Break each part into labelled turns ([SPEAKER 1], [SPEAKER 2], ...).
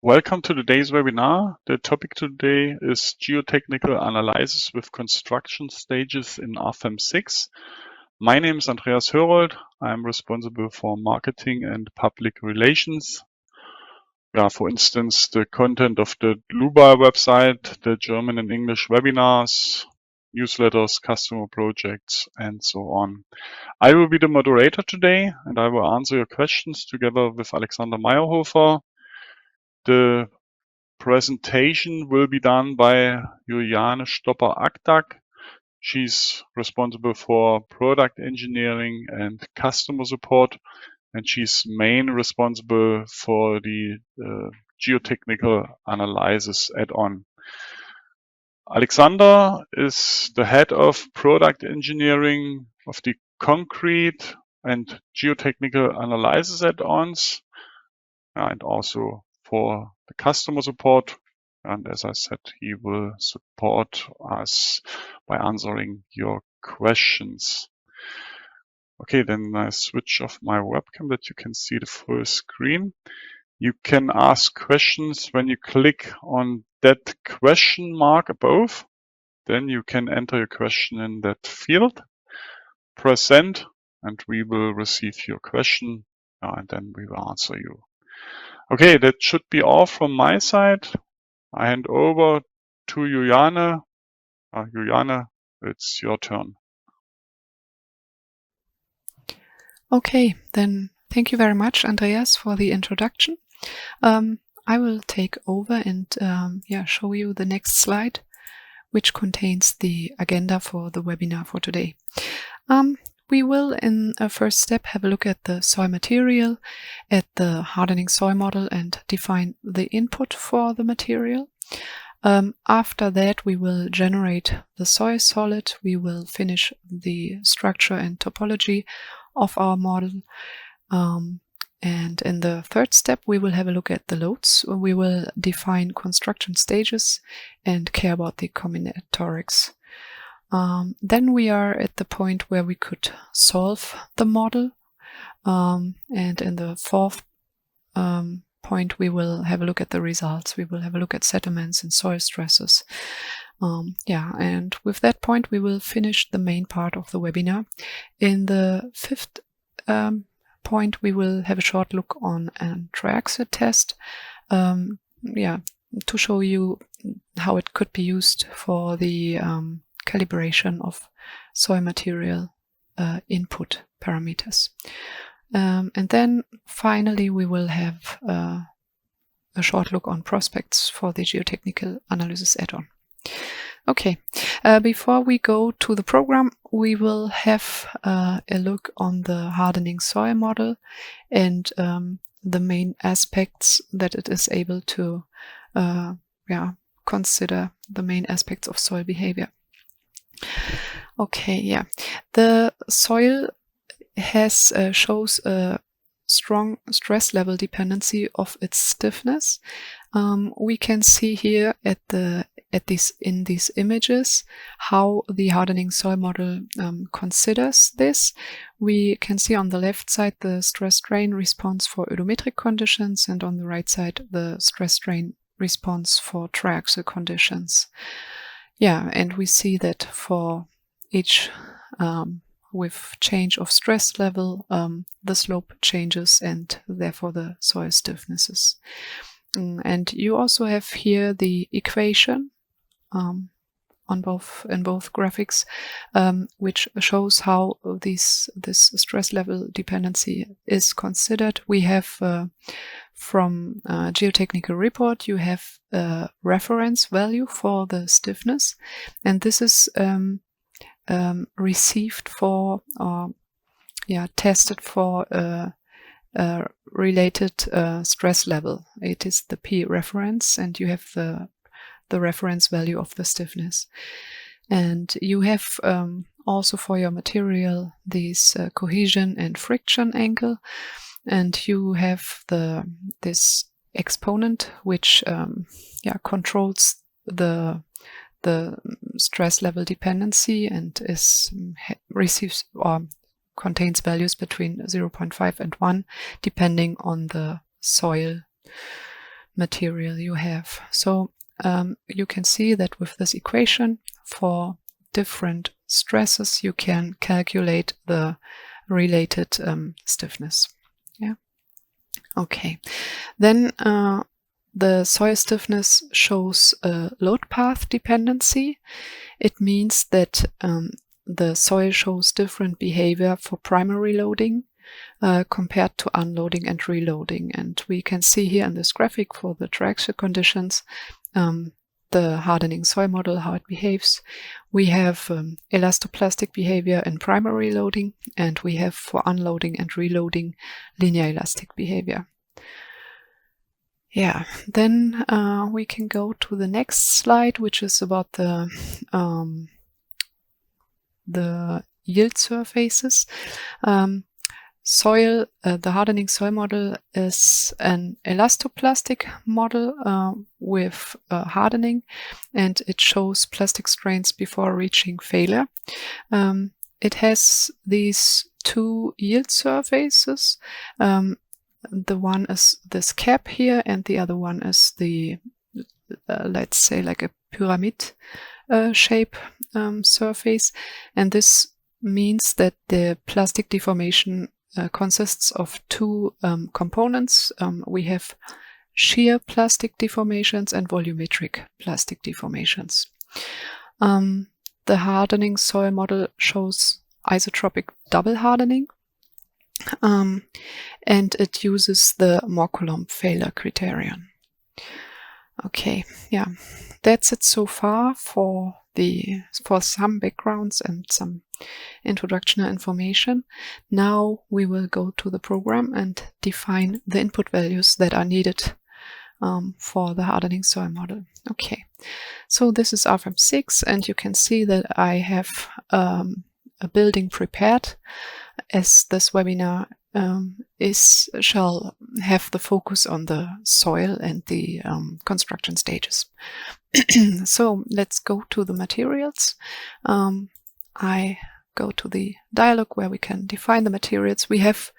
[SPEAKER 1] Welcome to today's webinar. The topic today is geotechnical analysis with construction stages in RFEM 6. My name is Andreas Hörold. I'm responsible for marketing and public relations. For instance, the content of the Dlubal website, the German and English webinars, newsletters, customer projects, and so on. I will be the moderator today, and I will answer your questions together with Alexander Meyerhofer. The presentation will be done by Juliane Stopper-Aktak. She's responsible for product engineering and customer support, and she's main responsible for the geotechnical analysis add-on. Alexander is the head of product engineering of the concrete and geotechnical analysis add-ons, and also for the customer support. And as I said, he will support us by answering your questions. Okay, then I switch off my webcam that you can see the full screen. You can ask questions when you click on that question mark above. Then you can enter your question in that field, press send, and we will receive your question, and then we will answer you. Okay, that should be all from my side. I hand over to Juliane. Juliane, it's your turn.
[SPEAKER 2] Okay, then thank you very much, Andreas, for the introduction. I will take over and show you the next slide, which contains the agenda for the webinar for today. We will, in a first step, have a look at the soil material, at the hardening soil model, and define the input for the material. After that, we will generate the soil solid. We will finish the structure and topology of our model. And in the third step, we will have a look at the loads. We will define construction stages and care about the combinatorics. Then we are at the point where we could solve the model. And in the fourth point, we will have a look at the results. We will have a look at settlements and soil stresses. And with that point, we will finish the main part of the webinar. In the fifth point, we will have a short look on a Triaxial Test. To show you how it could be used for the calibration of soil material input parameters. And then finally we will have a short look on prospects for the geotechnical analysis add-on. Okay, before we go to the program, we will have a look on the hardening soil model and the main aspects that it is able to consider, the main aspects of soil behavior. Okay, the soil has shows a strong stress level dependency of its stiffness. We can see here in these images how the hardening soil model considers this. We can see on the left side the stress-strain response for oedometric conditions, and on the right side the stress-strain response for triaxial conditions. And we see that for each with change of stress level, the slope changes and therefore the soil stiffnesses. And you also have here the equation in both graphics, which shows how this stress level dependency is considered. We have from Geotechnical report, you have a reference value for the stiffness, and this is received for tested for a related stress level. It is the P reference, and you have the reference value of the stiffness. And you have also for your material these cohesion and friction angle, and you have this exponent which controls the stress level dependency and receives or contains values between 0.5 and 1 depending on the soil material you have. So you can see that with this equation, for different stresses, you can calculate the related stiffness. Yeah. Okay. Then the soil stiffness shows a load path dependency. It means that the soil shows different behavior for primary loading compared to unloading and reloading. And we can see here in this graphic for the triaxial conditions, the hardening soil model, how it behaves. We have elastoplastic behavior in primary loading, and we have for unloading and reloading linear elastic behavior. Yeah, then we can go to the next slide, which is about the yield surfaces. The hardening soil model is an elastoplastic model with hardening, and it shows plastic strains before reaching failure. It has these two yield surfaces. The one is this cap here, and the other one is the, let's say, like a pyramid shape surface. And this means that the plastic deformation consists of two components. We have shear plastic deformations and volumetric plastic deformations. The hardening soil model shows isotropic double hardening, and it uses the Mohr-Coulomb failure criterion. Okay, yeah, that's it so far for some backgrounds and some introductory information. Now we will go to the program and define the input values that are needed for the hardening soil model. Okay, so this is RFEM 6, and you can see that I have a building prepared, as this webinar shall have the focus on the soil and the construction stages. So let's go to the materials. I go to the dialog where we can define the materials. We have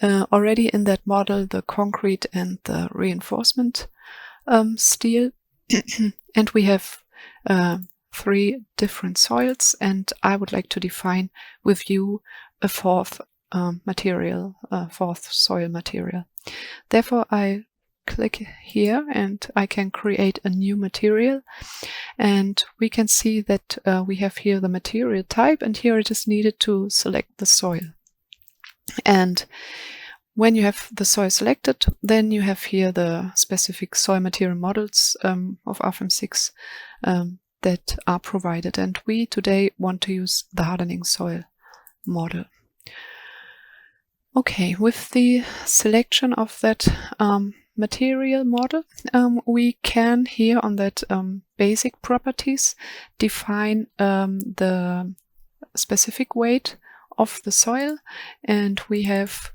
[SPEAKER 2] already in that model the concrete and the reinforcement steel, and we have 3 different soils, and I would like to define with you a fourth soil material. Therefore, I click here and I can create a new material, and we can see that we have here the material type, and here it is needed to select the soil. And when you have the soil selected, then you have here the specific soil material models of RFEM 6 that are provided, and we today want to use the hardening soil model. Okay, with the selection of that material model, we can here on that basic properties define the specific weight of the soil, and we have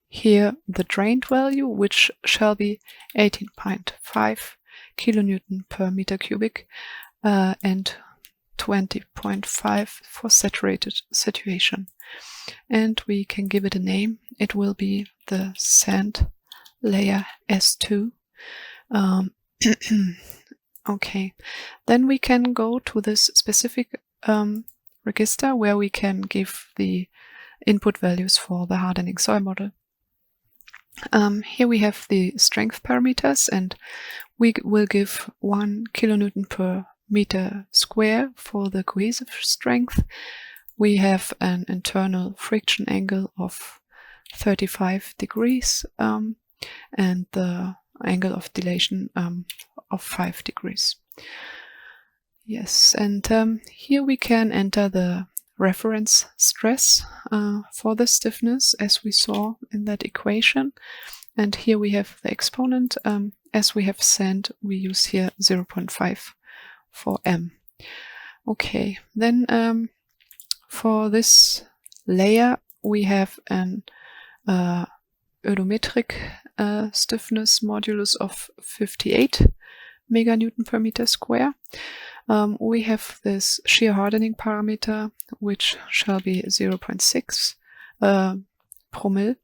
[SPEAKER 2] here the drained value, which shall be 18.5 kilonewton per meter cubic and 20.5 for saturated situation. And we can give it a name. It will be the sand layer S2. Okay, then we can go to this specific register where we can give the input values for the hardening soil model. Here we have the strength parameters, and we will give 1 kilonewton per meter square for the cohesive strength. We have an internal friction angle of 35 degrees and the angle of dilation of 5 degrees. Yes, and here we can enter the reference stress for the stiffness, as we saw in that equation. And here we have the exponent. As we have sand, we use here 0.5 for m. Okay, then for this layer we have an oedometric stiffness modulus of 58 meganewton per meter square. We have this shear hardening parameter, which shall be 0.6 promille,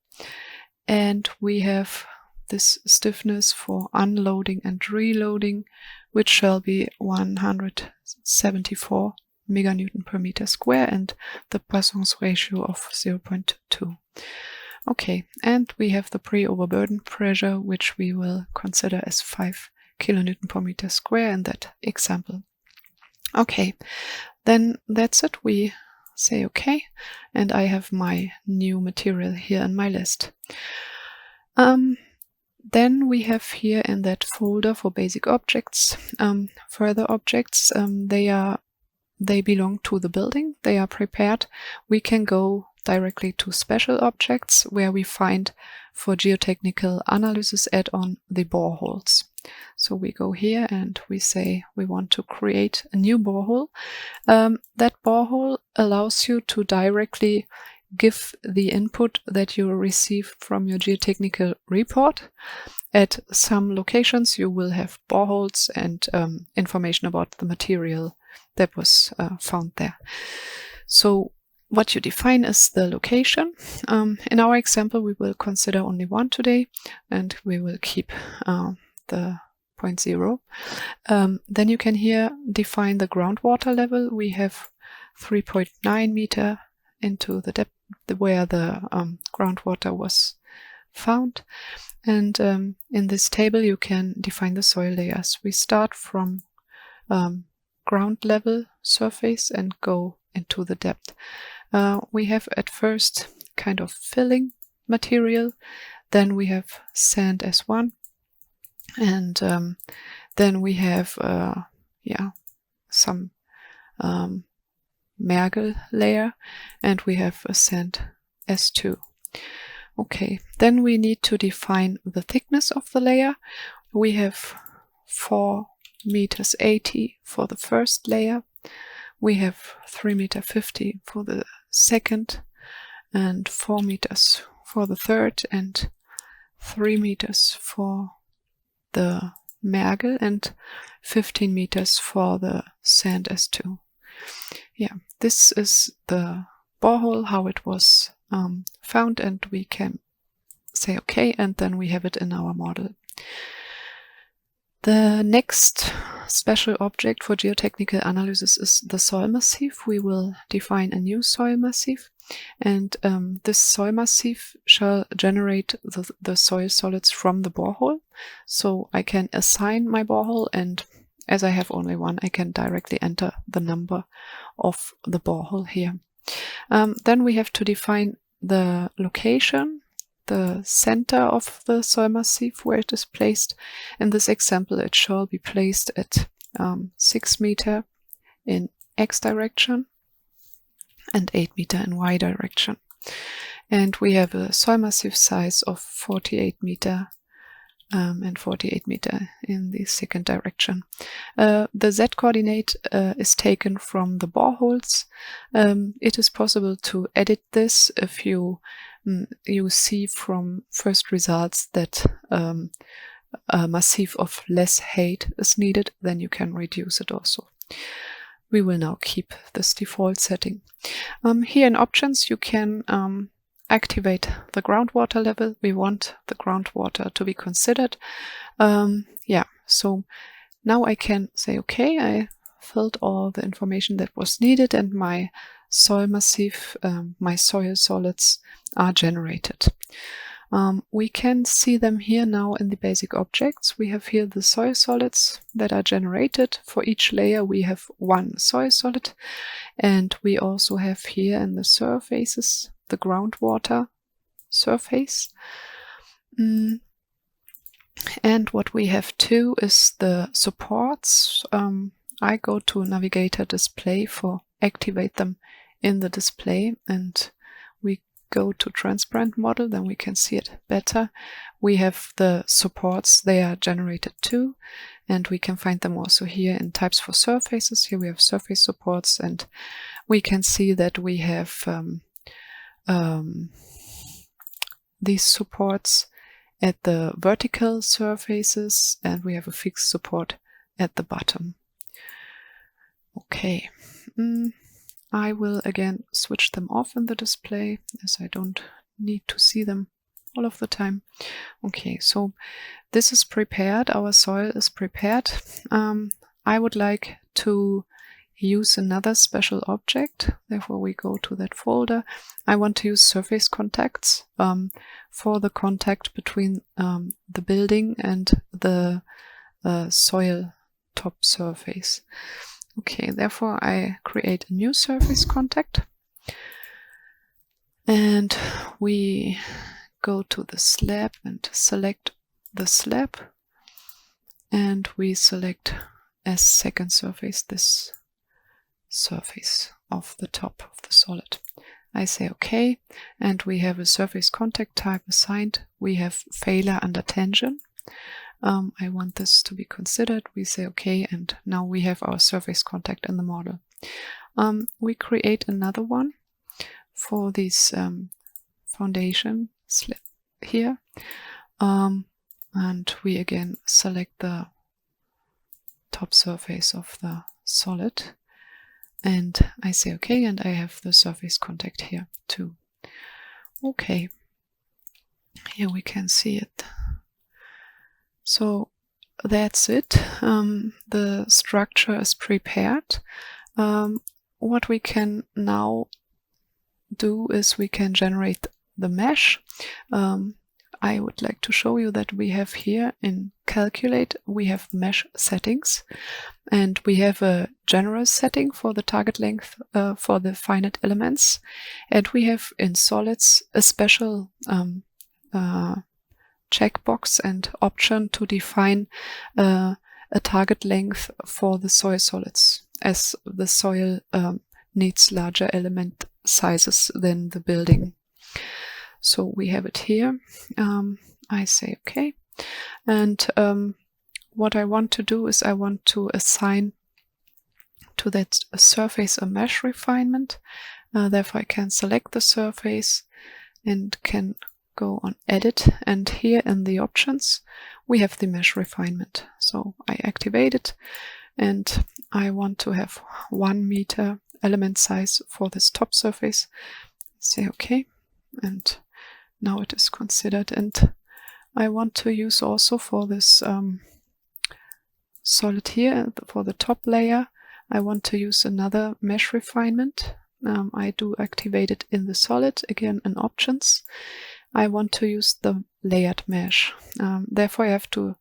[SPEAKER 2] and we have this stiffness for unloading and reloading, which shall be 174 meganewton per meter square and the Poisson's ratio of 0.2. Okay, and we have the pre-overburden pressure, which we will consider as 5 kilonewton per meter square in that example. Okay, then that's it. We say okay, and I have my new material here in my list. Then we have here in that folder for basic objects, further objects. They belong to the building. They are prepared. We can go directly to special objects where we find for geotechnical analysis add-on the boreholes. So we go here and we say we want to create a new borehole. That borehole allows you to directly give the input that you receive from your geotechnical report. At some locations you will have boreholes and information about the material that was found there. So what you define is the location. In our example we will consider only one today, and we will keep the 0.0. Then you can here define the groundwater level. We have 3.9 meter into the depth where the groundwater was found, and in this table you can define the soil layers. We start from ground level surface and go into the depth. We have at first kind of filling material, then we have sand as one, and then we have some mergel layer, and we have a sand S2. Okay, then we need to define the thickness of the layer. We have 4 meters 80 for the first layer. We have 3 meter 50 for the second, and 4 meters for the third, and 3 meters for the mergel, and 15 meters for the sand S2. Yeah, this is the borehole, how it was found, and we can say okay, and then we have it in our model. The next special object for geotechnical analysis is the soil massif. We will define a new soil massif, and this soil massif shall generate the soil solids from the borehole. So I can assign my borehole, and as I have only one, I can directly enter the number of the borehole here. Then we have to define the location, the center of the soil massif, where it is placed. In this example, it shall be placed at 6 meter in X direction and 8 meter in Y direction. And we have a soil massif size of 48 meter and 48 meter in the second direction. The Z coordinate is taken from the boreholes. It is possible to edit this if you see from first results that a massif of less height is needed, then you can reduce it also. We will now keep this default setting. Here in options you can activate the groundwater level. We want the groundwater to be considered. So now I can say okay, I filled all the information that was needed, and my soil massif, my soil solids are generated. We can see them here now in the basic objects. We have here the soil solids that are generated. For each layer we have one soil solid, and we also have here in the surfaces the groundwater surface. And what we have too is the supports. I go to Navigator Display for activate them in the display, and we go to transparent model, then we can see it better. We have the supports, they are generated too, and we can find them also here in types for surfaces. Here we have surface supports, and we can see that we have these supports at the vertical surfaces, and we have a fixed support at the bottom. Okay, I will again switch them off in the display, as I don't need to see them all of the time. Okay, so this is prepared, our soil is prepared. I would like to use another special object, therefore we go to that folder. I want to use surface contacts for the contact between the building and the soil top surface. Okay, therefore I create a new surface contact, and we go to the slab and select the slab, and we select as second surface this surface of the top of the solid. I say OK, and we have a surface contact type assigned. We have failure under tension. I want this to be considered. We say OK, and now we have our surface contact in the model. We create another one for this foundation slab here, and we again select the top surface of the solid, and I say OK, and I have the surface contact here too. Okay, here we can see it. So that's it. The structure is prepared. What we can now do is we can generate the mesh. I would like to show you that we have here in Calculate, we have mesh settings, and we have a general setting for the target length for the finite elements, and we have in solids a special checkbox and option to define a target length for the soil solids, as the soil needs larger element sizes than the building. So we have it here. I say OK, and what I want to do is I want to assign to that surface a mesh refinement. Therefore I can select the surface and can go on edit, and here in the options we have the mesh refinement. So I activate it, and I want to have 1 meter element size for this top surface. Say OK, and now it is considered, and I want to use also for this solid here, for the top layer, I want to use another mesh refinement. I do activate it in the solid, again in options. I want to use the layered mesh. Therefore I have to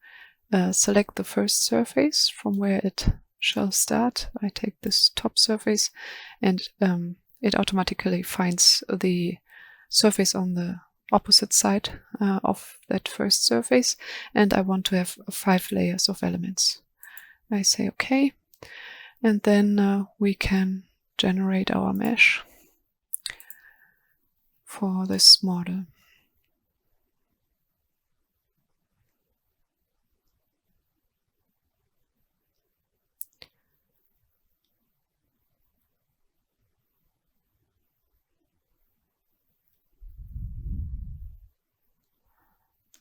[SPEAKER 2] select the first surface from where it shall start. I take this top surface, and it automatically finds the surface on the opposite side of that first surface, and I want to have 5 layers of elements. I say OK, and then we can generate our mesh for this model.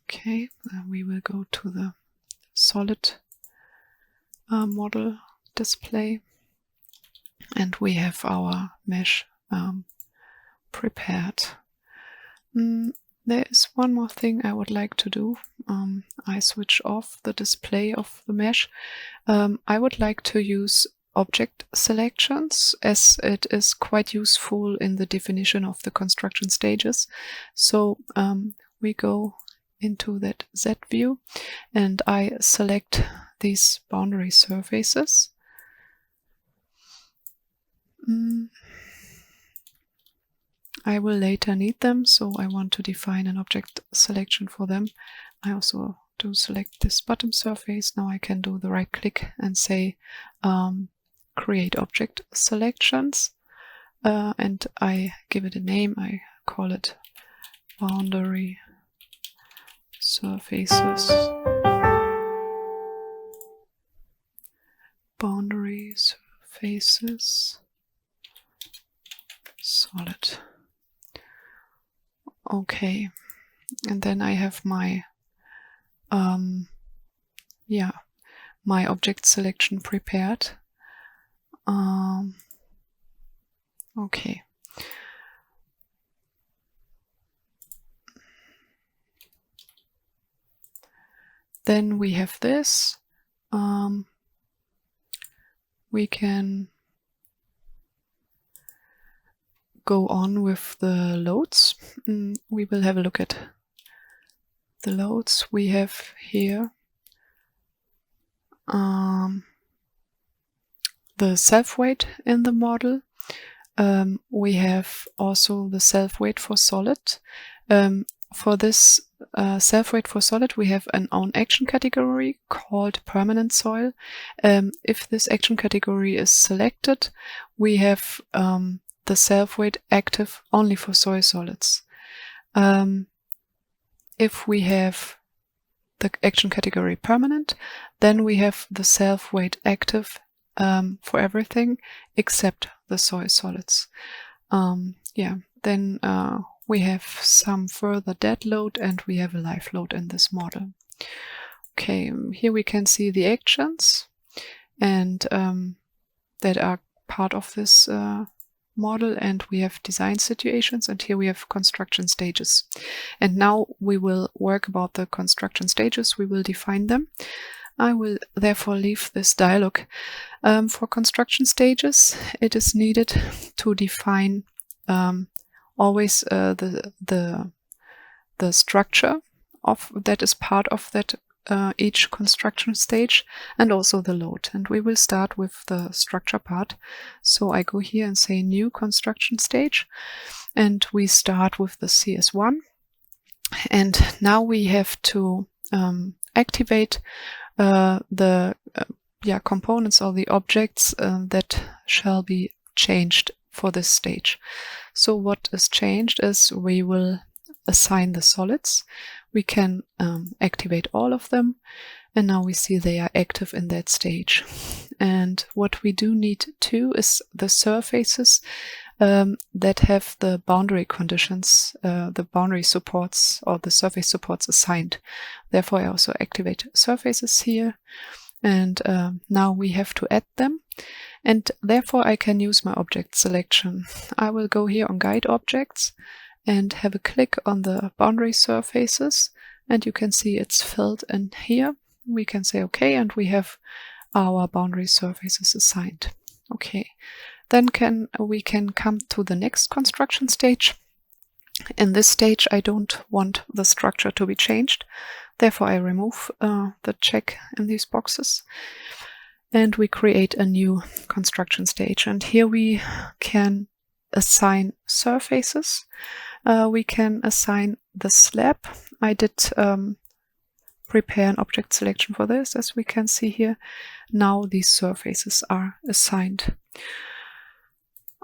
[SPEAKER 2] Okay, we will go to the solid model display, and we have our mesh prepared. There is one more thing I would like to do. I switch off the display of the mesh. I would like to use object selections, as it is quite useful in the definition of the construction stages. So we go into that Z view, and I select these boundary surfaces. I will later need them, so I want to define an object selection for them. I also do select this bottom surface. Now I can do the right click and say create object selections, and I give it a name. I call it boundary surfaces. Boundary surfaces solid. Okay, and then I have my my object selection prepared. Okay. Then we have this. We can go on with the loads. We will have a look at the loads we have here. The self-weight in the model. We have also the self-weight for solid. For this self-weight for solid, we have an own action category called permanent soil. If this action category is selected, we have the self-weight active only for soil solids. If we have the action category permanent, then we have the self-weight active for everything except the soil solids. Then we have some further dead load and we have a live load in this model. Okay, here we can see the actions and that are part of this model, and we have design situations, and here we have construction stages. And now we will work about the construction stages. We will define them. I will therefore leave this dialog. For construction stages, it is needed to define always the structure of that is part of that each construction stage, and also the load. And we will start with the structure part. So I go here and say new construction stage, and we start with the CS1. And now we have to activate the components or the objects that shall be changed for this stage. So what is changed is we will assign the solids. We can activate all of them, and now we see they are active in that stage. And what we do need too is the surfaces that have the boundary conditions, the boundary supports or the surface supports assigned. Therefore I also activate surfaces here, and now we have to add them, and therefore I can use my object selection. I will go here on guide objects and have a click on the boundary surfaces, and you can see it's filled in here. We can say OK, and we have our boundary surfaces assigned. Okay, then we can come to the next construction stage. In this stage I don't want the structure to be changed, therefore I remove the check in these boxes, and we create a new construction stage. And here we can assign surfaces. We can assign the slab. I did prepare an object selection for this, as we can see here. Now these surfaces are assigned.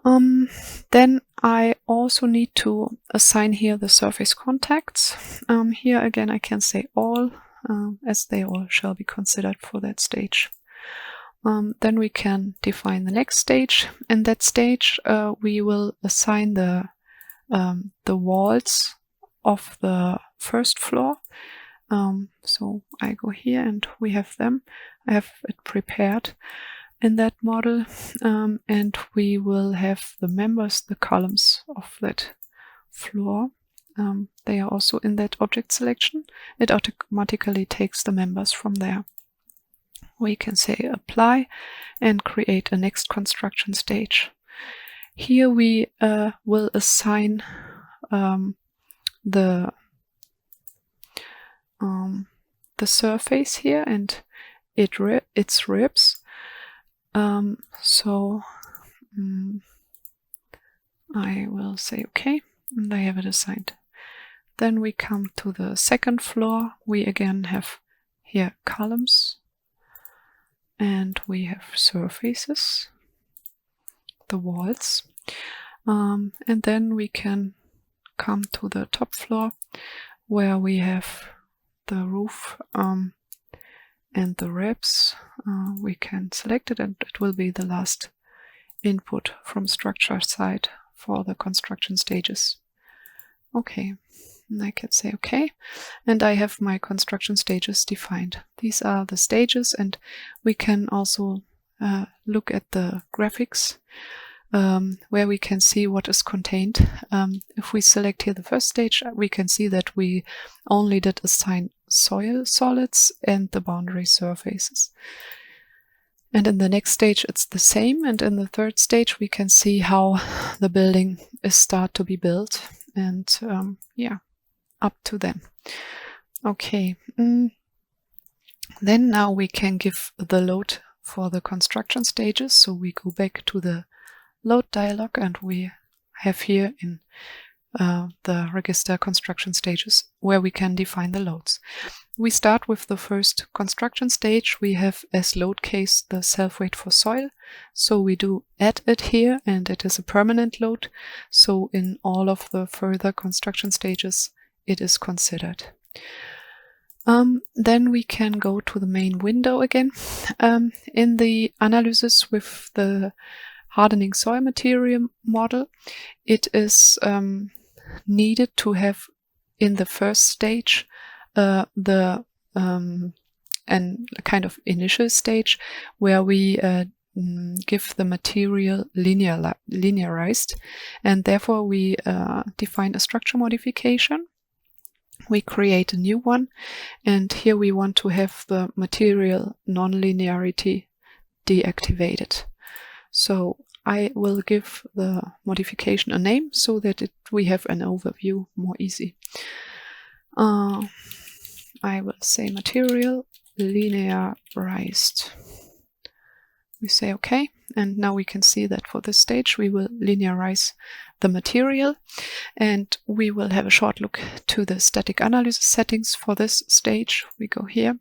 [SPEAKER 2] Then I also need to assign here the surface contacts. Here again I can say all, as they all shall be considered for that stage. Then we can define the next stage. In that stage we will assign the walls of the first floor. So I go here and we have them. I have it prepared in that model, and we will have the members, the columns of that floor. They are also in that object selection. It automatically takes the members from there. We can say apply and create a next construction stage. Here we will assign the surface here and its ribs. I will say OK, and I have it assigned. Then we come to the second floor. We again have here columns, and we have surfaces, the walls, and then we can come to the top floor where we have the roof and the ribs. We can select it, and it will be the last input from structure side for the construction stages. Okay, and I can say OK, and I have my construction stages defined. These are the stages, and we can also look at the graphics where we can see what is contained. If we select here the first stage, we can see that we only did assign soil solids and the boundary surfaces. And in the next stage it's the same, and in the third stage we can see how the building is start to be built, and yeah, up to then. Okay, then now we can give the load for the construction stages. So we go back to the load dialog, and we have here in the register construction stages where we can define the loads. We start with the first construction stage. We have as load case the self-weight for soil. So we do add it here, and it is a permanent load. So in all of the further construction stages it is considered. Then we can go to the main window again. In the analysis with the hardening soil material model, it is needed to have in the first stage the kind of initial stage where we give the material linearized, and therefore we define a structure modification. We create a new one, and here we want to have the material nonlinearity deactivated. So I will give the modification a name so that we have an overview more easy. I will say material linearized. We say OK, and now we can see that for this stage we will linearize the material, and we will have a short look to the static analysis settings for this stage. We go here,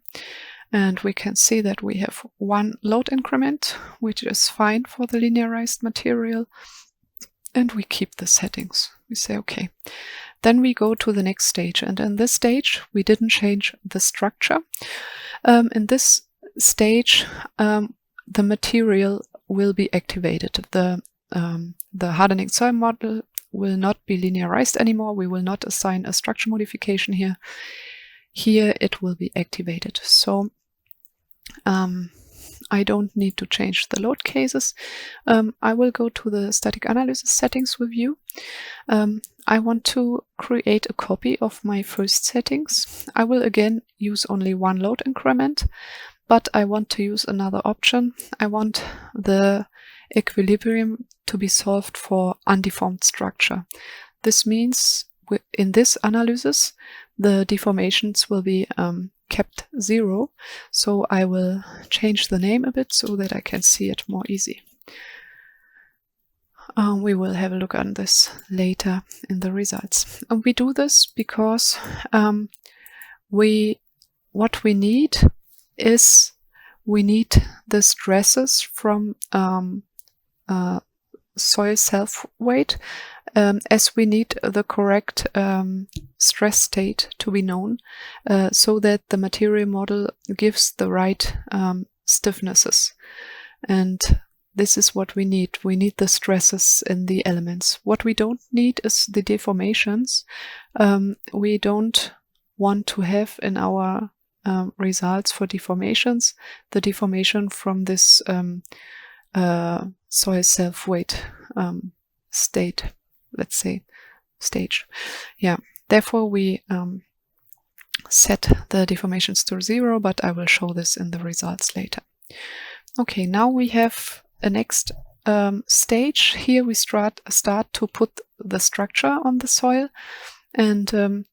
[SPEAKER 2] and we can see that we have one load increment, which is fine for the linearized material, and we keep the settings. We say OK. Then we go to the next stage, and in this stage we didn't change the structure. In this stage the material will be activated. The hardening soil model will not be linearized anymore. We will not assign a structure modification here. Here it will be activated. So I don't need to change the load cases. I will go to the static analysis settings with you. I want to create a copy of my first settings. I will again use only one load increment, but I want to use another option. I want the equilibrium to be solved for undeformed structure. This means in this analysis the deformations will be kept 0. So I will change the name a bit so that I can see it more easy. We will have a look on this later in the results. And we do this because what we need is we need the stresses from soil self-weight, as we need the correct stress state to be known, so that the material model gives the right stiffnesses. And this is what we need. We need the stresses in the elements. What we don't need is the deformations. We don't want to have in our results for deformations the deformation from this soil self-weight state, let's say, stage. Yeah, therefore we set the deformations to 0, but I will show this in the results later. Okay, now we have a next stage. Here we start to put the structure on the soil, and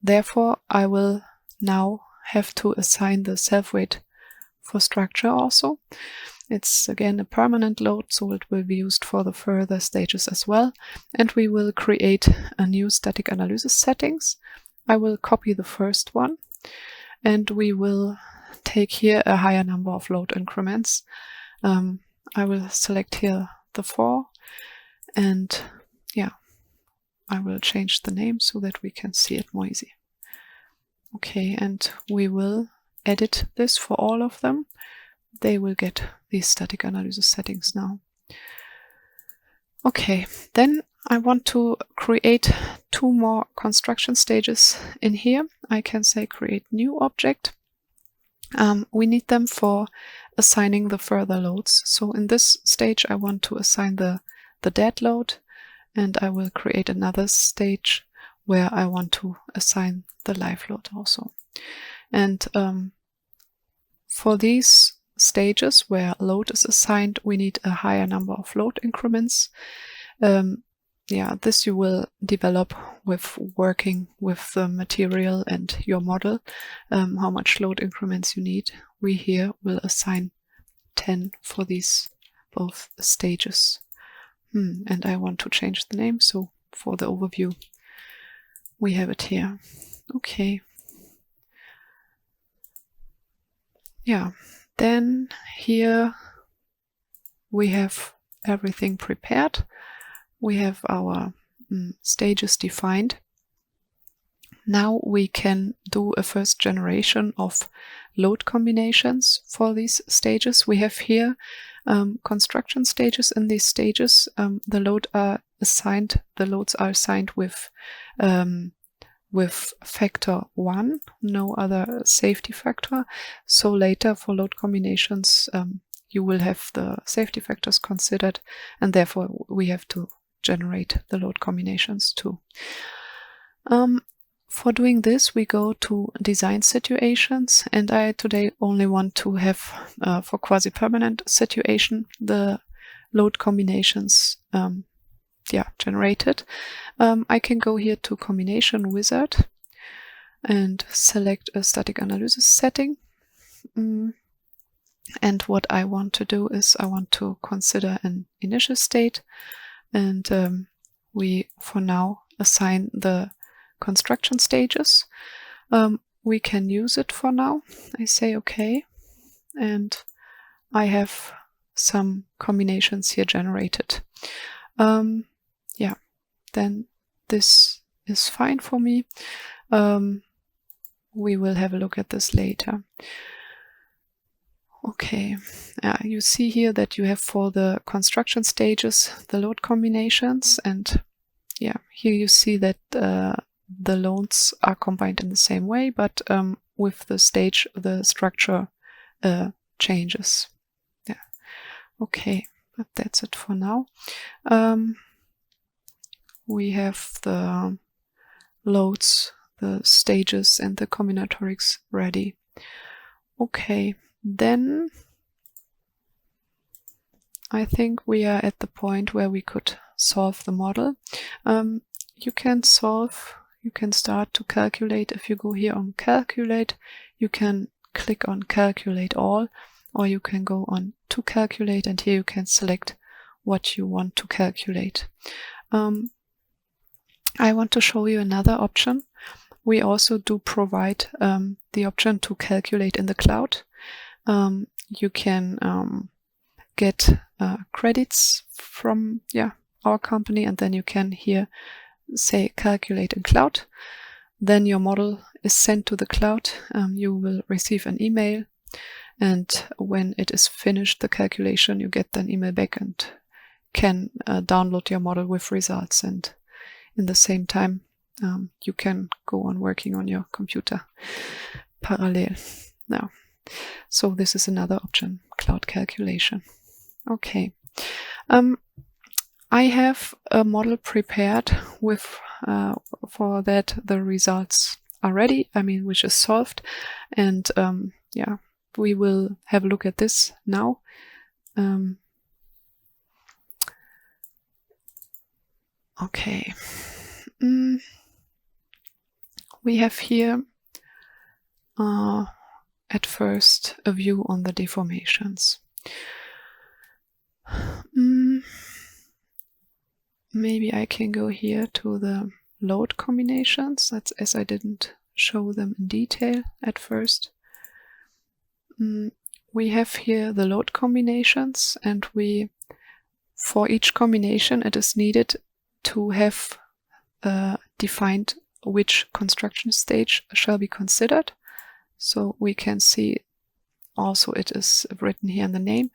[SPEAKER 2] therefore I will now have to assign the self-weight for structure also. It's again a permanent load, so it will be used for the further stages as well. And we will create a new static analysis settings. I will copy the first one, and we will take here a higher number of load increments. I will select here the 4, and yeah, I will change the name so that we can see it more easy. Okay, and we will edit this for all of them. They will get these static analysis settings now. Okay, then I want to create 2 more construction stages in here. I can say create new object. We need them for assigning the further loads. So in this stage I want to assign the dead load, and I will create another stage where I want to assign the live load also. And for these stages where load is assigned, we need a higher number of load increments. This you will develop with working with the material and your model, how much load increments you need. We here will assign 10 for these both stages. And I want to change the name, so for the overview we have it here. Okay. Yeah, then here we have everything prepared. We have our stages defined. Now we can do a first generation of load combinations for these stages. We have here construction stages. In these stages, the loads are assigned with factor 1, no other safety factor. So later for load combinations, you will have the safety factors considered, and therefore we have to generate the load combinations too. For doing this, we go to design situations, and I today only want to have for quasi-permanent situation the load combinations generated. I can go here to combination wizard and select a static analysis setting. And what I want to do is I want to consider an initial state, and we for now assign the construction stages. We can use it for now. I say okay, and I have some combinations here generated. Then this is fine for me. We will have a look at this later. Okay, you see here that you have for the construction stages the load combinations, and here you see that the loads are combined in the same way, but with the stage the structure changes. Okay, but that's it for now. We have the loads, the stages, and the combinatorics ready. Okay, then I think we are at the point where we could solve the model. You can start to calculate. If you go here on calculate, you can click on calculate all, or you can go on to calculate, and here you can select what you want to calculate. I want to show you another option. We also do provide the option to calculate in the cloud. You can get credits from our company, and then you can here say calculate in cloud. Then your model is sent to the cloud. You will receive an email, and when it is finished, the calculation, you get an email back and can download your model with results, and in the same time you can go on working on your computer parallel now. So this is another option, cloud calculation. Okay, I have a model prepared with for that the results are ready, which is solved, and we will have a look at this now. Okay, we have here at first a view on the deformations. Maybe I can go here to the load combinations. That's as I didn't show them in detail at first. We have here the load combinations, and for each combination it is needed to have defined which construction stage shall be considered. So we can see also it is written here in the name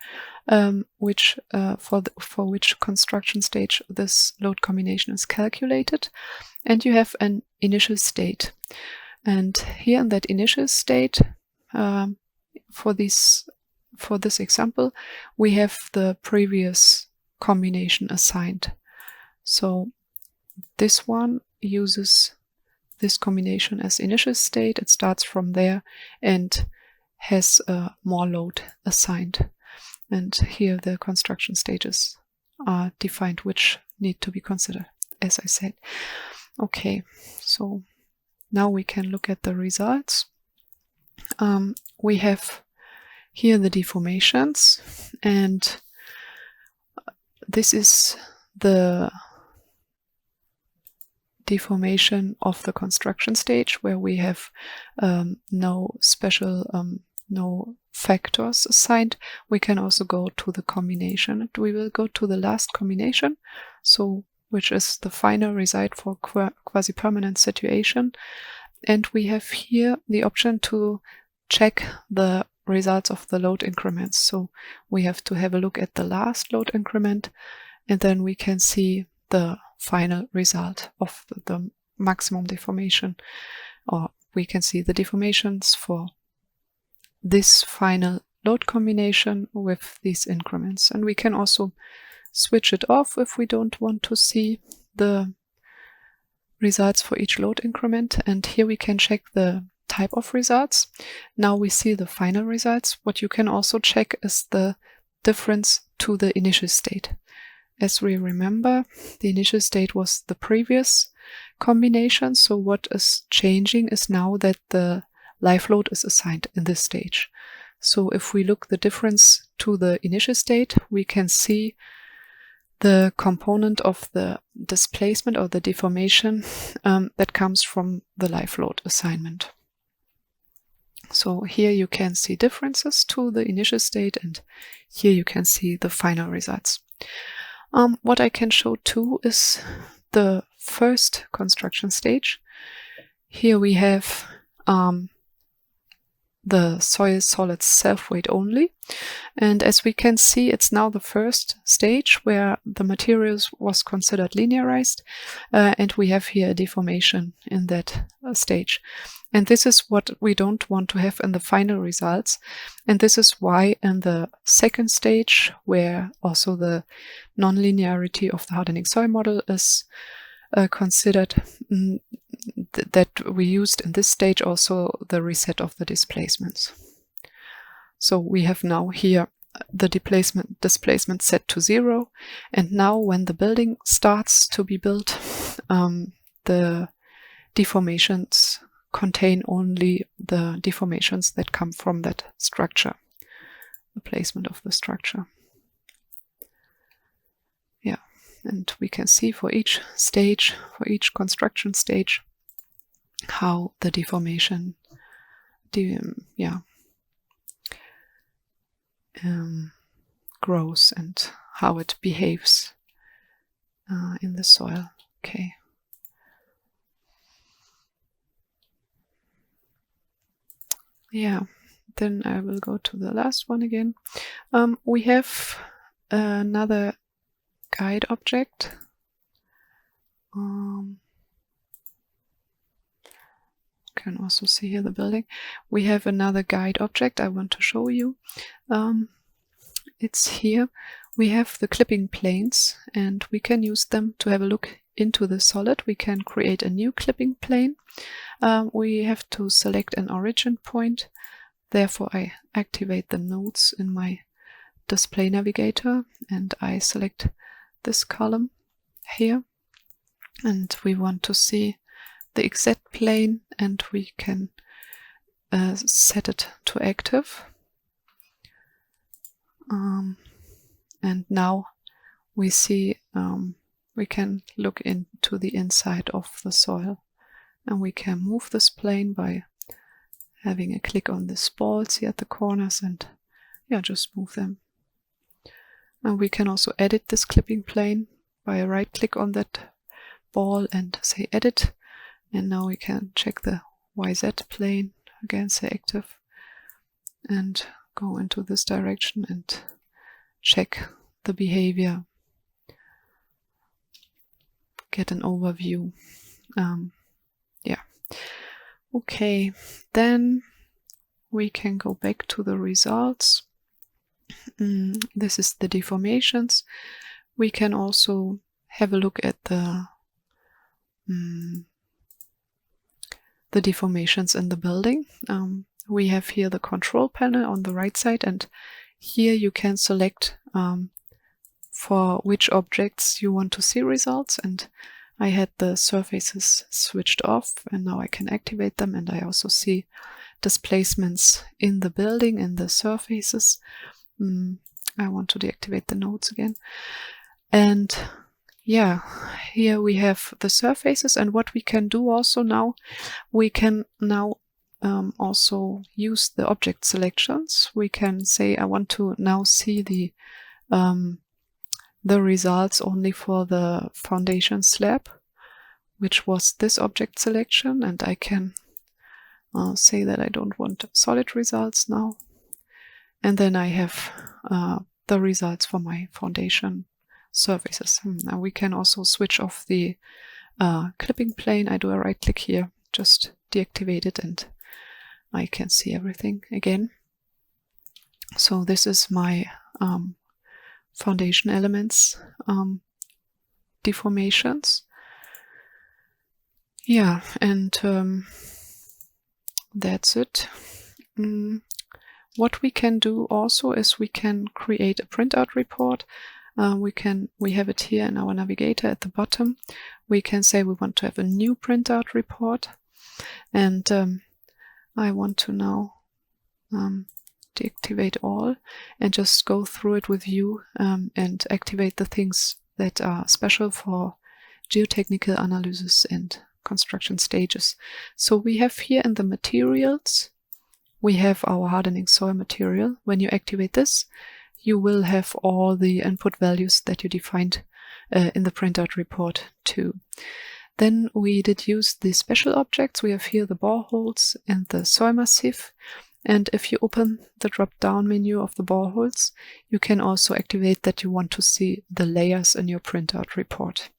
[SPEAKER 2] for which construction stage this load combination is calculated, and you have an initial state. And here in that initial state, for this example, we have the previous combination assigned. So this one uses this combination as initial state. It starts from there and has more load assigned. And here the construction stages are defined which need to be considered, as I said. Okay, so now we can look at the results. We have here the deformations, and this is the deformation of the construction stage where we have no special no factors assigned. We can also go to the combination. We will go to the last combination, so which is the final result for quasi-permanent situation. And we have here the option to check the results of the load increments. So we have to have a look at the last load increment, and then we can see the final result of the maximum deformation, or we can see the deformations for this final load combination with these increments. And we can also switch it off if we don't want to see the results for each load increment. And here we can check the type of results. Now we see the final results. What you can also check is the difference to the initial state. As we remember, the initial state was the previous combination, so what is changing is now that the live load is assigned in this stage. So if we look the difference to the initial state, we can see the component of the displacement or the deformation that comes from the live load assignment. So here you can see differences to the initial state, and here you can see the final results. What I can show too is the first construction stage. Here we have the soil solids self-weight only. And as we can see, it's now the first stage where the materials was considered linearized, and we have here a deformation in that stage. And this is what we don't want to have in the final results. And this is why in the second stage, where also the non-linearity of the hardening soil model is considered, that we used in this stage also the reset of the displacements. So we have now here the displacement set to 0, and now when the building starts to be built, the deformations contain only the deformations that come from that structure, the placement of the structure. Yeah, and we can see for each stage, for each construction stage, how the deformation grows and how it behaves in the soil. Okay. Yeah, then I will go to the last one again. We have another guide object. Can also see here the building. We have another guide object I want to show you. It's here. We have the clipping planes, and we can use them to have a look into the solid. We can create a new clipping plane. We have to select an origin point. Therefore, I activate the nodes in my display navigator, and I select this column here. And we want to see the exact plane, and we can set it to active. And now we see we can look into the inside of the soil, and we can move this plane by having a click on these balls here at the corners, and just move them. And we can also edit this clipping plane by a right click on that ball and say edit. And now we can check the YZ plane, again say active, and go into this direction and check the behavior, get an overview. Okay, then we can go back to the results. This is the deformations. We can also have a look at the the deformations in the building. We have here the control panel on the right side, and here you can select for which objects you want to see results. And I had the surfaces switched off, and now I can activate them, and I also see displacements in the building, in the surfaces. I want to deactivate the nodes again. And yeah, here we have the surfaces, and what we can do also now, we can now also use the object selections. We can say I want to now see the results only for the foundation slab, which was this object selection, and I can say that I don't want solid results now. And then I have the results for my foundation surfaces. Now we can also switch off the clipping plane. I do a right click here, just deactivate it, and I can see everything again. So this is my foundation elements deformations. Yeah, and that's it. What we can do also is we can create a printout report. We have it here in our navigator at the bottom. We can say we want to have a new printout report, and I want to now deactivate all and just go through it with you and activate the things that are special for geotechnical analysis and construction stages. So we have here in the materials, we have our hardening soil material. When you activate this, you will have all the input values that you defined in the printout report too. Then we did use the special objects. We have here the boreholes and the soil massif. And if you open the drop-down menu of the boreholes, you can also activate that you want to see the layers in your printout report.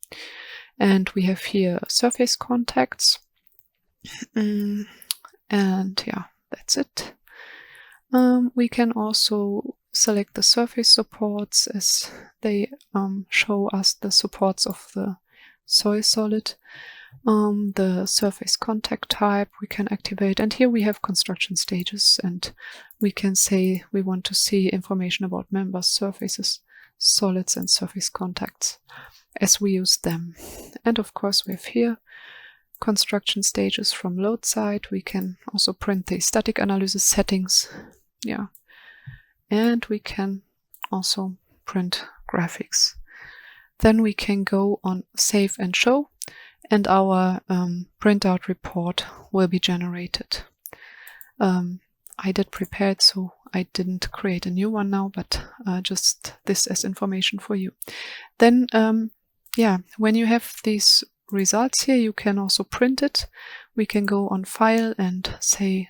[SPEAKER 2] And we have here surface contacts. And yeah, that's it. We can also select the surface supports as they show us the supports of the soil solid. The surface contact type we can activate, and here we have construction stages, and we can say we want to see information about members, surfaces, solids, and surface contacts as we use them. And of course we have here construction stages from load side. We can also print the static analysis settings, yeah, and we can also print graphics. Then we can go on save and show, and our printout report will be generated. I did prepare it, so I didn't create a new one now, but just this as information for you. Then, yeah, when you have these results here, you can also print it. We can go on File and say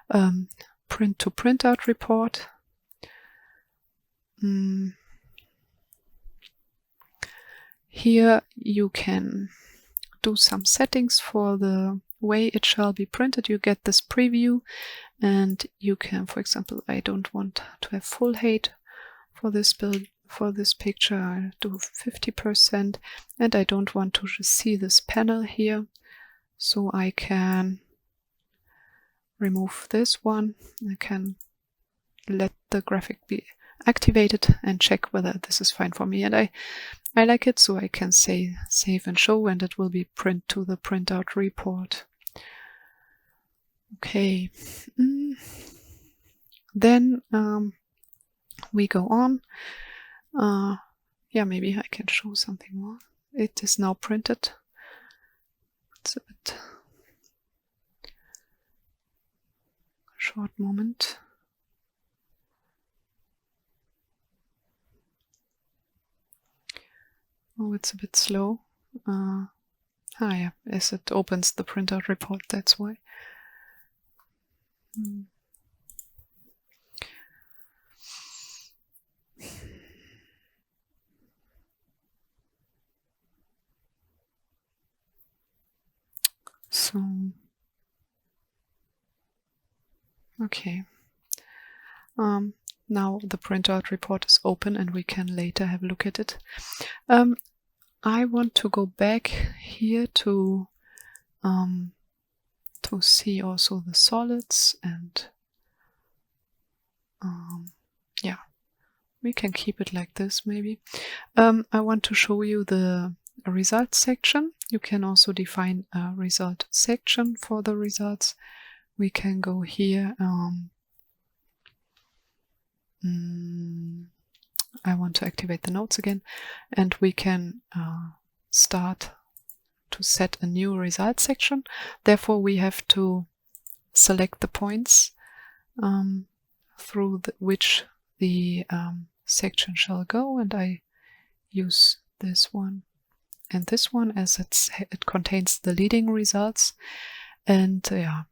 [SPEAKER 2] Print to Printout Report. Here you can do some settings for the way it shall be printed. You get this preview, and you can, for example, I don't want to have full height for this build. For this picture, I'll do 50%, and I don't want to just see this panel here, so I can remove this one. I can let the graphic be activated and check whether this is fine for me, and I like it, so I can say save and show, and it will be print to the printout report. Okay, then we go on. Yeah, maybe I can show something more. It is now printed. It's a bit short moment. Oh, it's a bit slow. Yeah, as it opens the printout report, that's why. So, okay. Now the printout report is open, and we can later have a look at it. I want to go back here to to see also the solids, and yeah, we can keep it like this maybe. I want to show you the results section. You can also define a result section for the results. We can go here. I want to activate the nodes again, and we can start to set a new result section. Therefore, we have to select the points through which the section shall go, and I use this one and this one as it contains the leading results. And yeah,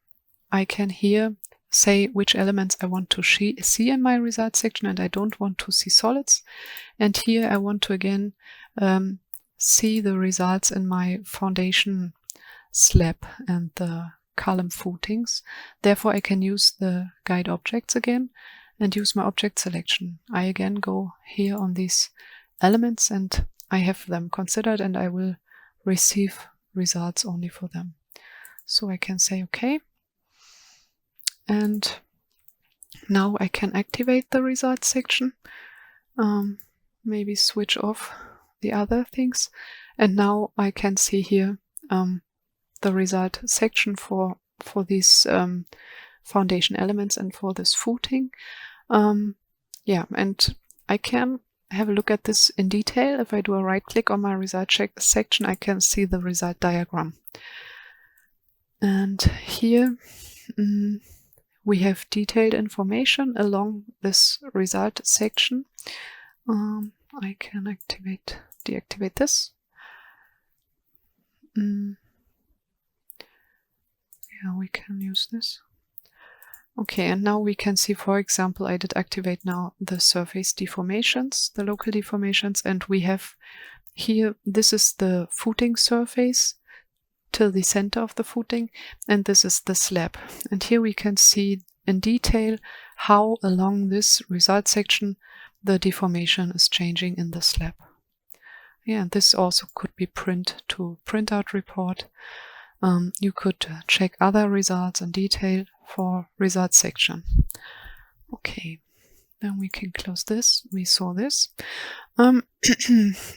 [SPEAKER 2] I can here say which elements I want to see in my results section, and I don't want to see solids. And here I want to again see the results in my foundation slab and the column footings. Therefore, I can use the guide objects again and use my object selection. I again go here on these elements and I have them considered, and I will receive results only for them. So I can say OK. And now I can activate the results section, maybe switch off the other things, and now I can see here the result section for these foundation elements and for this footing. Yeah, and I can have a look at this in detail. If I do a right click on my result section, I can see the result diagram. And here we have detailed information along this result section. I can deactivate this. Yeah, we can use this. Okay, and now we can see, for example, I did activate now the surface deformations, the local deformations, and we have here, this is the footing surface till the center of the footing, and this is the slab. And here we can see in detail how along this result section the deformation is changing in the slab. Yeah, and this also could be printout report. You could check other results in detail for result section. Okay, then we can close this. We saw this.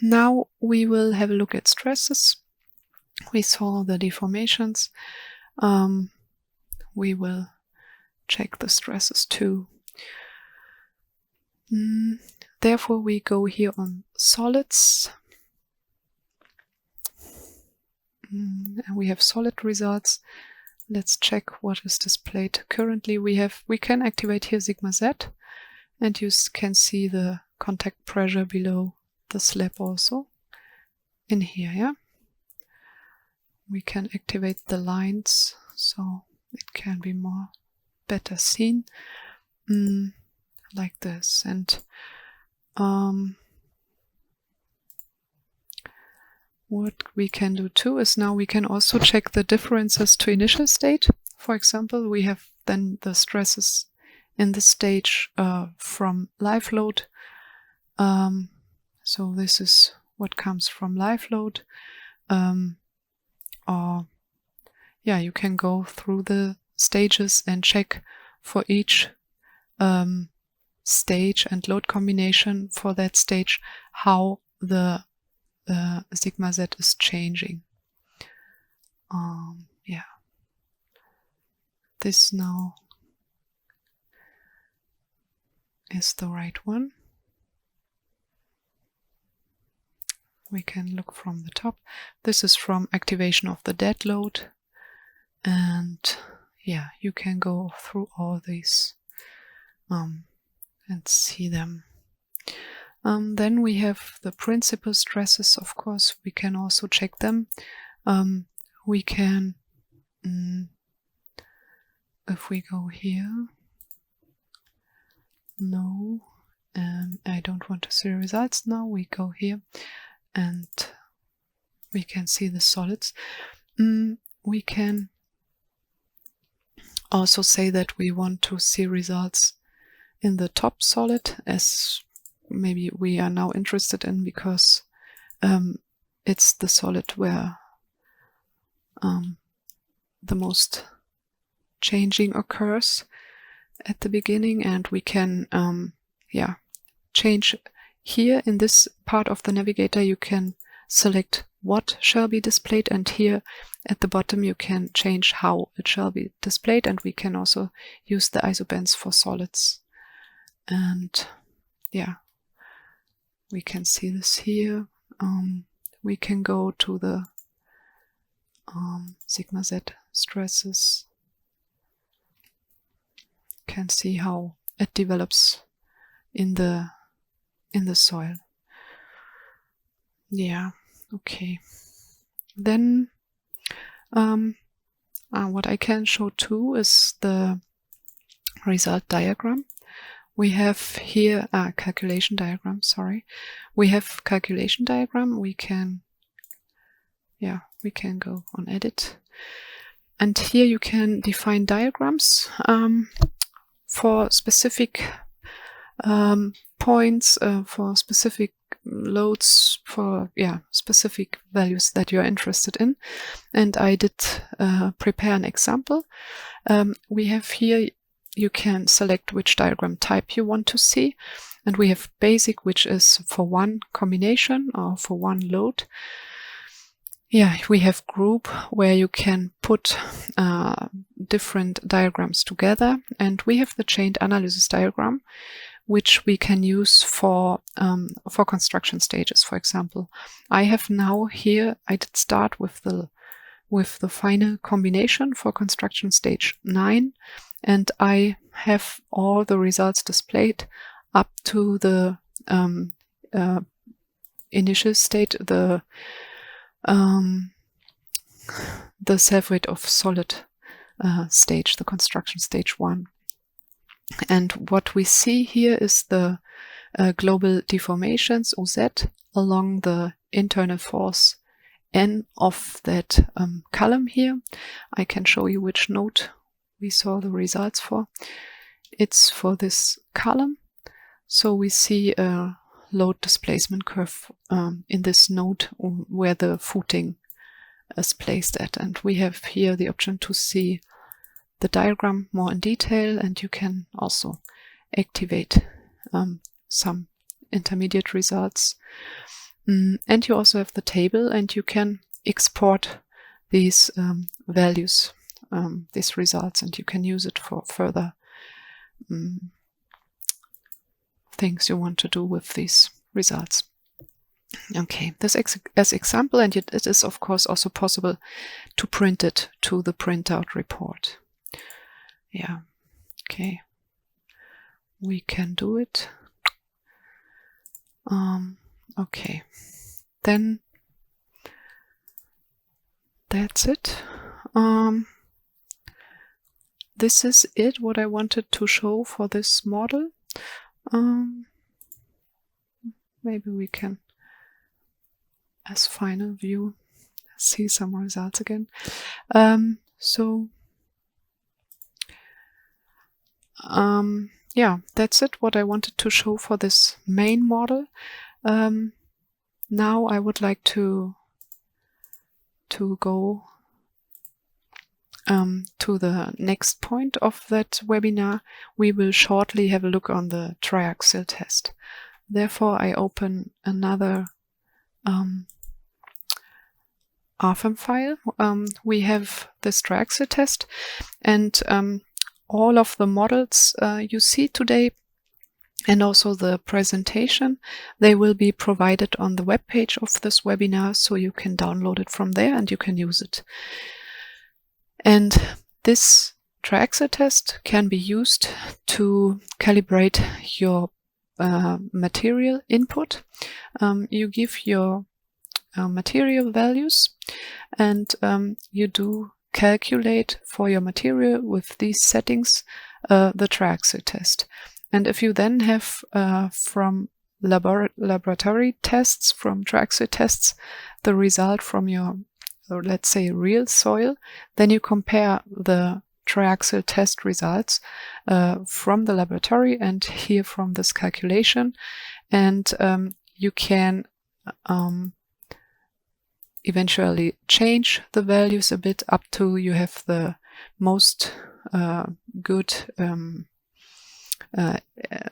[SPEAKER 2] Now we will have a look at stresses. We saw the deformations. We will check the stresses too. Therefore, we go here on solids. And we have solid results. Let's check what is displayed currently. We can activate here sigma Z, and you can see the contact pressure below the slab also in here. Yeah, we can activate the lines so it can be better seen, like this. And what we can do too is now we can also check the differences to initial state. For example, we have then the stresses in the stage from live load. So this is what comes from live load. Or yeah, you can go through the stages and check for each stage and load combination for that stage how the sigma Z is changing. Yeah, this now is the right one. We can look from the top. This is from activation of the dead load, and yeah, you can go through all these and see them. Then we have the principal stresses. Of course, we can also check them. We can, if we go here, no, I don't want to see results now. We go here and we can see the solids. We can also say that we want to see results in the top solid, as maybe we are now interested in, because it's the solid where the most changing occurs at the beginning, and we can change here in this part of the navigator. You can select what shall be displayed, and here at the bottom you can change how it shall be displayed, and we can also use the isobands for solids. And yeah, we can see this here. We can go to the sigma z stresses. Can see how it develops in the soil. Yeah, okay. Then what I can show too is the result diagram. We have here a calculation diagram, sorry. We have calculation diagram. We can go on edit. And here you can define diagrams for specific points, for specific loads, for specific values that you're interested in. And I did prepare an example. We have here, you can select which diagram type you want to see, and we have basic, which is for one combination or for one load. Yeah, we have group, where you can put different diagrams together, and we have the chain analysis diagram, which we can use for construction stages. For example, I have now here, I did start with the final combination for construction stage 9, and I have all the results displayed up to the initial state, the self-weight of solid stage, the construction stage 1. And what we see here is the global deformations, OZ, along the internal force N of that column here. I can show you which node we saw the results for. It's for this column. So we see a load displacement curve in this node where the footing is placed at. And we have here the option to see the diagram more in detail, and you can also activate some intermediate results. And you also have the table, and you can export these values, these results, and you can use it for further things you want to do with these results. Okay, this as example, and it is of course also possible to print it to the printout report. Yeah, okay, we can do it. Okay, then that's it. This is it, what I wanted to show for this model. Maybe we can, as final view, see some results again. Yeah, that's it, what I wanted to show for this main model. Now I would like to go to the next point of that webinar. We will shortly have a look on the triaxial test. Therefore, I open another RFEM file. We have this triaxial test, and all of the models you see today, and also the presentation, they will be provided on the web page of this webinar, so you can download it from there and you can use it. And this triaxial test can be used to calibrate your material input. You give your material values, and you do calculate for your material with these settings the triaxial test. And if you then have from laboratory tests, from triaxial tests, the result from your, or let's say, real soil, then you compare the triaxial test results from the laboratory and here from this calculation, and you can eventually change the values a bit up to you have the most good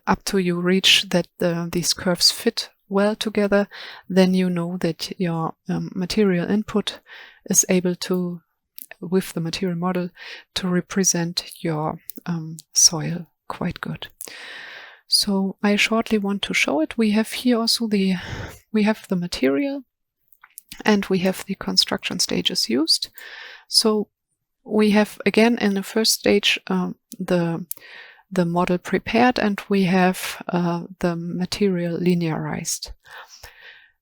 [SPEAKER 2] up to you reach that these curves fit well together, then you know that your material input is able to, with the material model, to represent your soil quite good. So I shortly want to show it. We have here also we have the material and we have the construction stages used. So we have again in the first stage the model prepared, and we have the material linearized.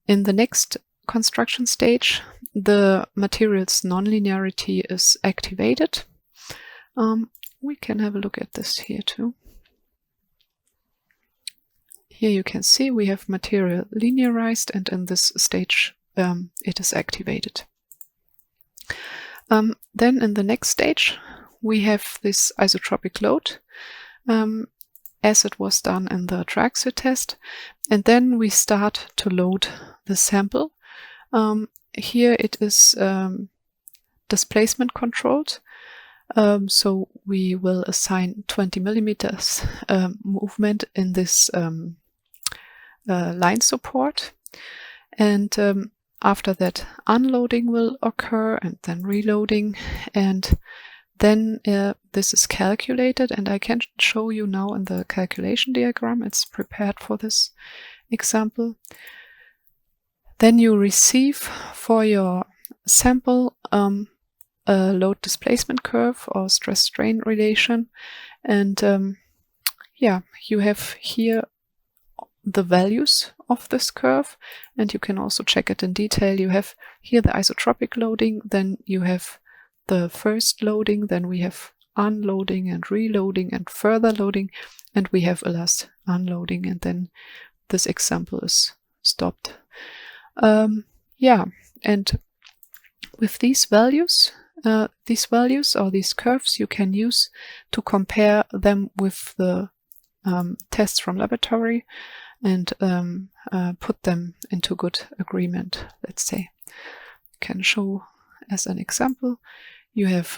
[SPEAKER 2] In the next construction stage, the material's nonlinearity is activated. We can have a look at this here too. Here you can see we have material linearized, and in this stage it is activated. Then in the next stage we have this isotropic load as it was done in the Triaxial test, and then we start to load the sample. Here it is displacement controlled, so we will assign 20 millimeters movement in this line support, and after that unloading will occur and then reloading, and then this is calculated, and I can show you now in the calculation diagram. It's prepared for this example. Then you receive for your sample a load displacement curve or stress strain relation, and yeah, you have here the values of this curve, and you can also check it in detail. You have here the isotropic loading, then you have the first loading, then we have unloading and reloading and further loading, and we have a last unloading, and then this example is stopped. Yeah, and with these values or these curves you can use to compare them with the tests from laboratory and put them into good agreement, let's say. I can show as an example. You have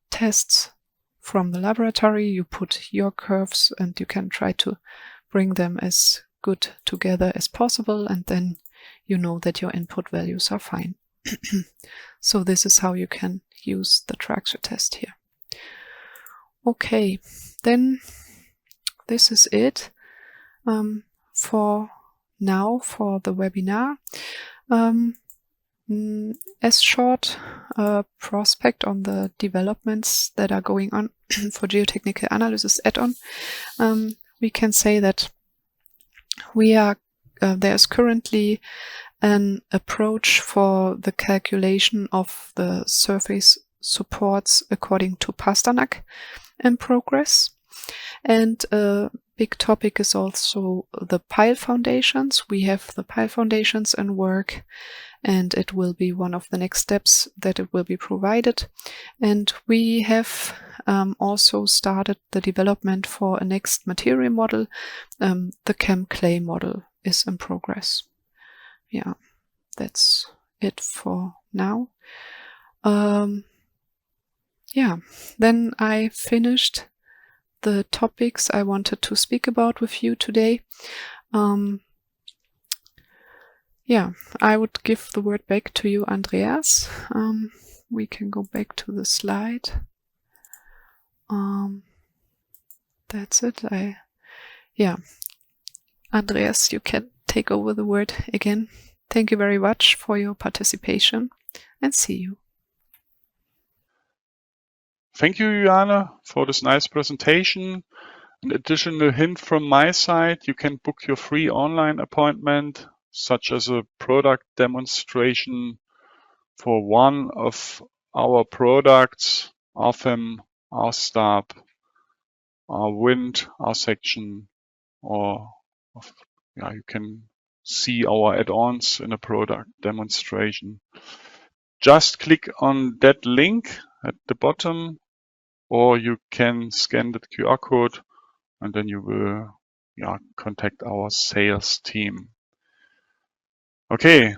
[SPEAKER 2] tests from the laboratory, you put your curves and you can try to bring them as good together as possible, and then you know that your input values are fine. So this is how you can use the Triaxial test here. Okay, then this is it for now for the webinar. As short prospect on the developments that are going on for geotechnical analysis add-on, we can say that we are there's currently an approach for the calculation of the surface supports according to Pasternak in progress. And a big topic is also the pile foundations. We have the pile foundations in work, and it will be one of the next steps that it will be provided. And we have also started the development for a next material model. The chem clay model is in progress. Yeah, that's it for now. Yeah, then I finished the topics I wanted to speak about with you today. Yeah, I would give the word back to you, Andreas. We can go back to the slide. That's it. Yeah, Andreas, you can take over the word again. Thank you very much for your participation, and see you.
[SPEAKER 1] Thank you, Juliane, for this nice presentation. An additional hint from my side, you can book your free online appointment, such as a product demonstration for one of our products, RFEM, RSTAB, our wind, our section, or you can see our add-ons in a product demonstration. Just click on that link at the bottom, or you can scan the QR code and then you will contact our sales team. Okay,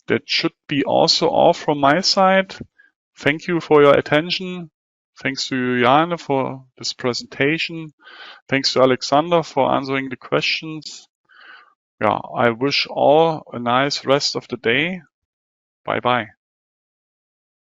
[SPEAKER 1] that should be also all from my side. Thank you for your attention. Thanks to Juliane for this presentation. Thanks to Alexander for answering the questions. Yeah, I wish all a nice rest of the day. Bye-bye.